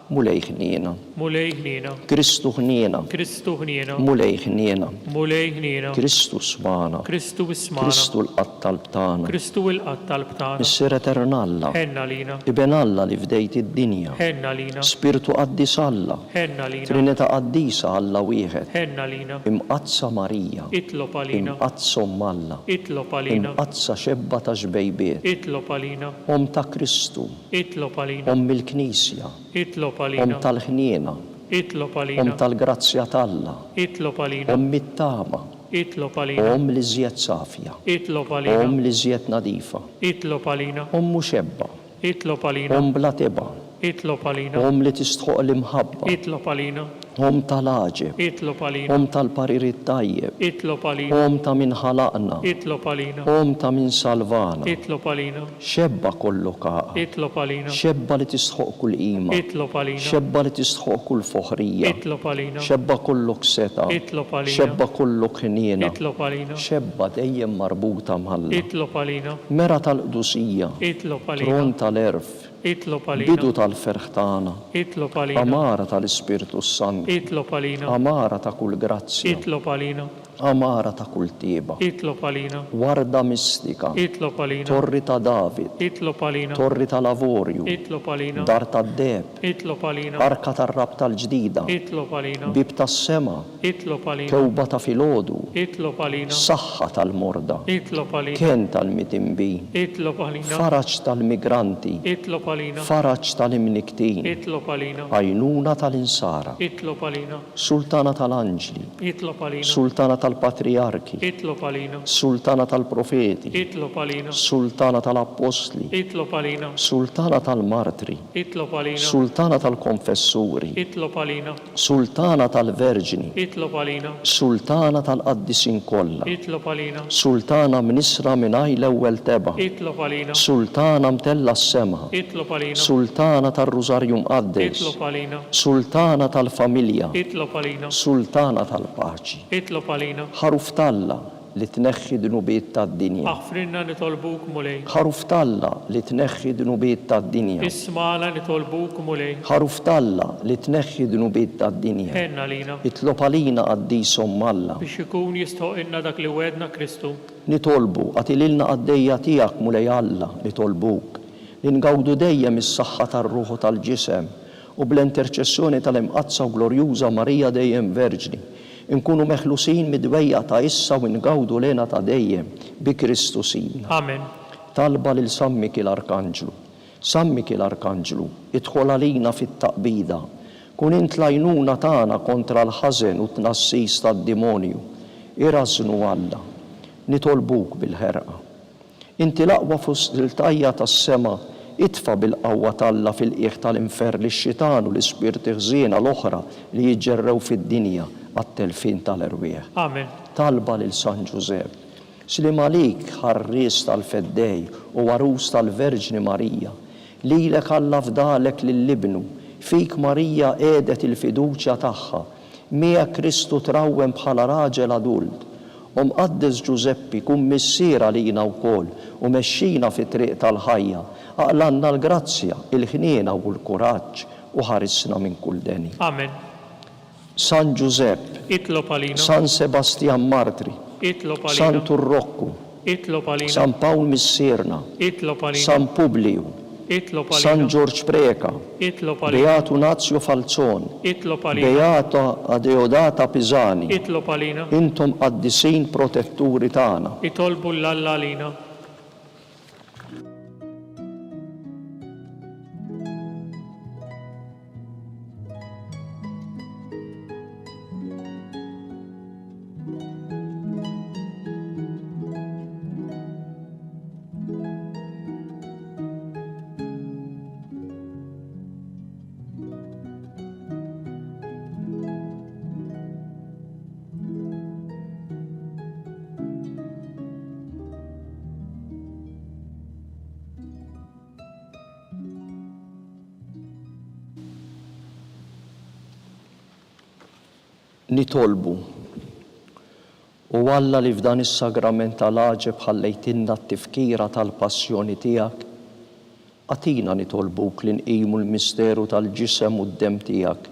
Mulej ħniena. Mulej ħniena. Kristu ħniena. Kristu ħniena. Mulej ħniena. Mulej ħniena. Kristu smana. Kristu ismana. Kristu l-qattal btana. Kristu l-qattal btana. Missier Eternalla. Ħenna lina. Iben Alla li fdejt id-dinja. Ħenna lina. Spiritu qaddis Alla. Ħenna lina. Trinità qaddisa Alla wieħed. Ħenna lina. Imqazza Marija. Itlob għalina. Imqazza Alla. Itlob għalina. Imqazza xebba ta' xbejbiet. Itlob għalina. Om ta' Kristu. Itlob għalina. Om il-Knisja. Itlob Om għalina. tal-ħniena. Itlob Om għalina. tal-grazzja talla. Itlob għalina. Om mit-tama. Itlob għalina. Om li żjed safja. Itlob għalina. Om li żjed nadifa. Itlob għalina. Om muxebba. Itlob għalina. Om bla teba. Itlob għalina. Om li tistħoq l-imħabba. Itlob għalina. Om tal-aġeb, Itlob għalina. om tal-pariri tajjeb, Itlob għalina. om ta' min ħalaqna, Itlob għalina. om ta' min salvana. Itlob għalina. Xebba kollu kaqa, Itlob għalina. xebba li tisħoq kull qima, Itlob għalina. xebba li tisħoq kull foħrija, Itlob għalina. xebba kollok seta, Itlob għalina. xebba kollok ħniena, Itlob għalina. xebba dejjem marbuta mħalla. Itlob għalina. Mera tal-qdusija, Itlob għalina. tron tal-erf, Itlob għalina. bidu tal-ferħtana, Itlob għalina. amara tal-Ispirtu Sant, Itlob għalina. amara ta' kull grazzja, Itlob għalina. amara ta' kull tieba, Itlob għalina. warda mistika, Itlob għalina. torri ta' David, Itlob għalina. torri ta' lavorju, Itlob għalina. dar ta' deb, Itlob għalina. arka ta' rab tal-ġdida, Itlob għalina. bib ta' sema, Itlob għalina. kewba ta' filodu, Itlob għalina. saħħa tal-morda, Itlob għalina. ken tal-mitimbi, Itlob għalina. faraċ tal-migranti, Itlob għalina. faraċ tal-imniktin, Itlob għalina. għajnuna tal-insara, Itlob għalina. sultana tal-anġli, Itlob għalina. sultana tal-patriarki, Itlob għalina. sultana tal-profeti, Itlob għalina. sultana tal-apostli, Itlob għalina. sultana tal-martri, Itlob għalina. sultana tal-konfessuri, Itlob għalina. sultana tal-verġini, Itlob għalina. sultana tal-qaddisin kollha, Itlob għalina. sultana mnisra minaj l-ewwel teba, Itlob għalina. sultana mtella s-sema, Itlob għalina. sultana tal-Rużarju Mqaddes, Itlob għalina. sultana tal-familja, Itlob għalina. sultana tal-paċi, Itlob għalina. ħaruf talla li tneħħi dnubiet tad-dinja, Aħfrinna nitolbuk mulej. ħaruf talla li tneħħi dnubiet tad-dinja, Ismala nitolbuk mulej. ħaruf talla li tneħħi dnubiet tad-dinja, Henna lina. itlob għalina għaddisom Alla, Biex ikun jistoqinna dak li wedna Kristu. nitolbu għatililna għaddejja tijak mulej Alla li tolbuk, li ngawdu dejjem is-saħħa tar-ruħu tal-ġisem u bl-interċessjoni tal-imqazza u glorjuża Marija dejjem Verġni, nkunu meħlusin midwejja ta' issa u ngawdu lena ta' dejjem bi Kristu sina. Amen. Talba lil Sammiki l-Arkanġlu. Sammiki l-Arkanġlu, idħol għalina fit-taqbida, kun int lajnuna tagħna kontra l-ħażen u tnassis tad-dimonju, irażnu Alla, nitolbuk bil-ħerqa. Inti l-aqwa fost il-tajja tas-sema, itfa bil-qawwa talla fil-qiegħ tal-infer li x-xitan u l-ispirti ħżiena l-oħra li jiġġerrew fid-dinja għat-telfin tal-erwieħ. Amen. Talba lil San Ġusepp, slim għalik ħarries tal-feddej u warus tal-Verġni Marija, lilek Alla fdalek lill-libnu, fik Marija qiegħdet il-fiduċja tagħha, mija Kristu trawwem bħala raġel adult. Mqaddes Ġuseppi kun missiera lina wkoll u mexxina fit-triq tal-ħajja, aqlanna l-grazzja, il-ħniena u l-kuraġġ u ħarisna minn kull deni. Amen. San Ġusepp, Itlob għalina. San Sebastian Martri, Itlob San għalina. Turrokku, Itlob għalina. San Pawl Missierna, Itlob għalina. San Publiu, Itlob San għalina. George Preka, Itlob għalina. Beatu Nazio Falzon, Itlob għalina. Beata Adeodata Pisani, Itlob għalina. intom qaddisin protetturi tagħna. Itolbu l-Alla għalina. Nitolbu u Alla li f'dan is-sagrament tal-aġeb ħallejtinna t-tifkira tal-passjoni tiegħek, għatina nitolbuk li nqimu l-misteru tal-ġisem u d-dem tiegħek,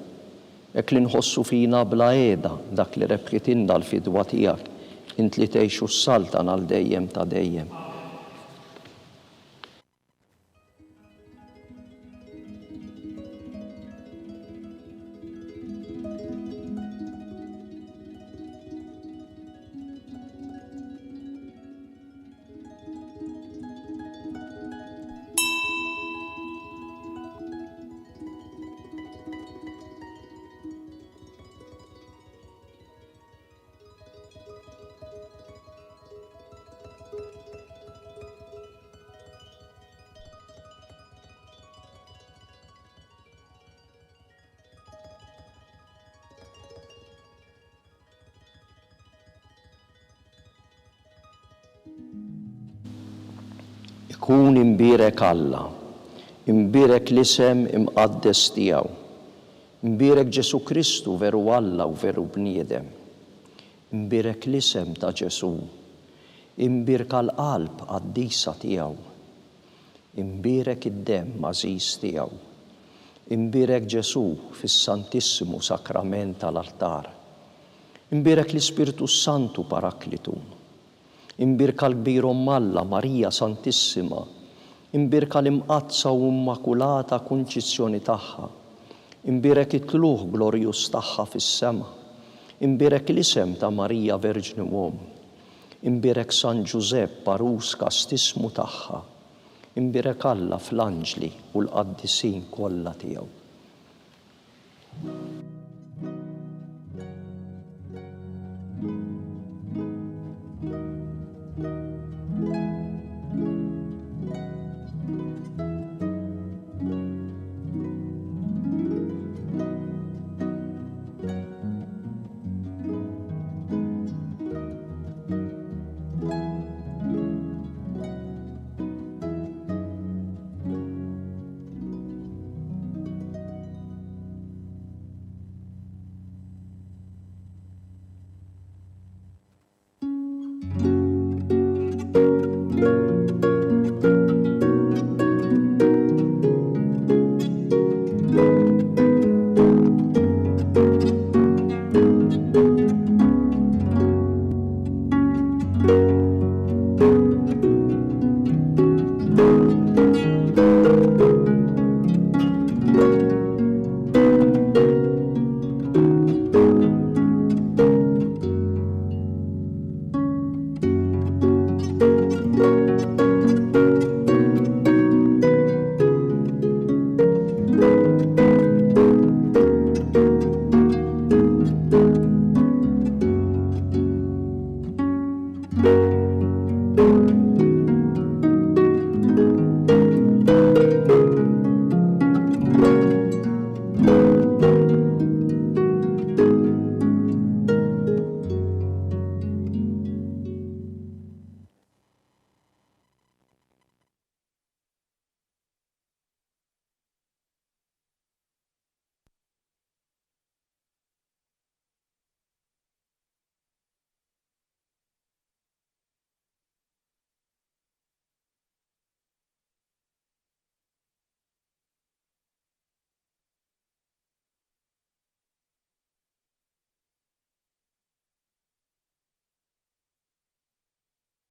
hekk li nħossu fina bla qiegħda dak li rebħitinna l-fidwa tiegħek, int li tgħixu s-saltan għal dejjem ta' dejjem. Ikun imbirek Alla, imbirek l-isem imqaddes tiegħu, imbirek Ġesu Kristu veru Alla u veru bniedem, imbirek l-isem ta' Ġesu, imbirek l-qalb qaddisa tiegħu, imbirek id-demm għażiż tiegħu, imbirek Ġesu fis-Santissimu Sakrament tal-altar, imbirek l-Ispiritu Santu Paraklitu, imbirka l-kbir Alla Marija Santissima, imbirka l-imqazza u immakulata kunċizzjoni tagħha, imbirek it-tluħ glorjus tagħha fis-sema, imbirek l-isem ta' Marija Verġni Uom, imbirek San Ġusepp Parus kastismu tagħha, imbirek Alla fl-anġli u l-qaddisin kollha tiegħu.